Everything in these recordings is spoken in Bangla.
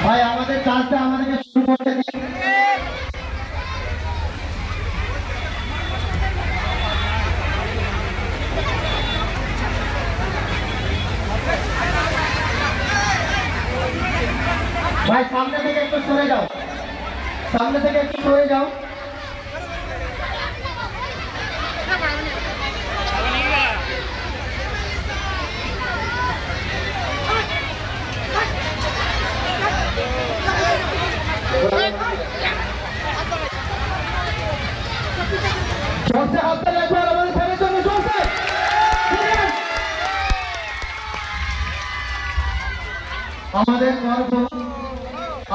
ভাই আমাদের কাজটা আমাদেরকে শুরু করতে দিন। ভাই সামনে থেকে একটু সরে যাও, সামনে থেকে একটু সরে যাও। চলছে হাতে একবার আমাদের ফেলে জন্য চলছে। আমাদের গর্ব,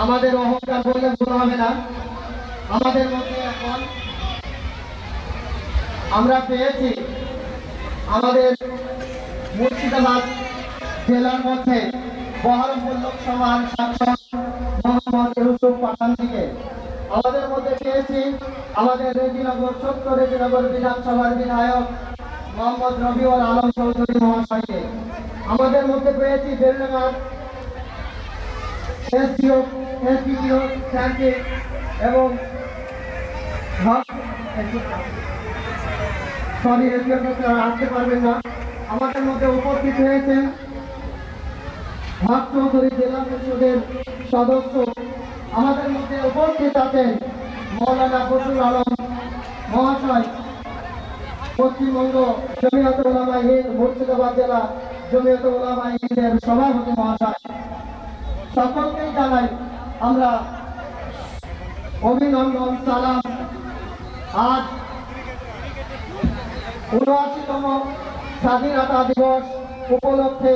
আমাদের অহংকার বললে ভুল হবে না। আমাদের মধ্যে এখন আমরা পেয়েছি আমাদের মুর্শিদাবাদ জেলার মধ্যে বহরমপুর লোকসভার সাংসদ মোহাম্মদ ইউসুফ পাঠানজিকে। আমাদের মধ্যে পেয়েছি আমাদের রেজিনগর ৭০ রেজিনগর বিধানসভার বিধায়ক মোহাম্মদ রবিউল আলম চৌধুরী মহাশয়কে। আমাদের মধ্যে পেয়েছি বেলডাঙ্গার এসডিও স্যারকে এবং সরি এসডিও আসতে পারবেন না। আমাদের মধ্যে উপস্থিত হয়েছেন হক চৌধুরী জেলা পরিষদের সদস্য। আমাদের মধ্যে উপস্থিত আছেন মৌলানা ফজলুল আলম মহাশয়, পশ্চিমবঙ্গ জমিয়তে উলামায়ে হিন্দ মুর্শিদাবাদ জেলা জমিয়তে উলামায়ে হিন্দের সভাপতি মহাশয়। সকলকেই জানাই আমরা অভিনন্দন, সালাম। আজ ৭৯তম স্বাধীনতা দিবস উপলক্ষে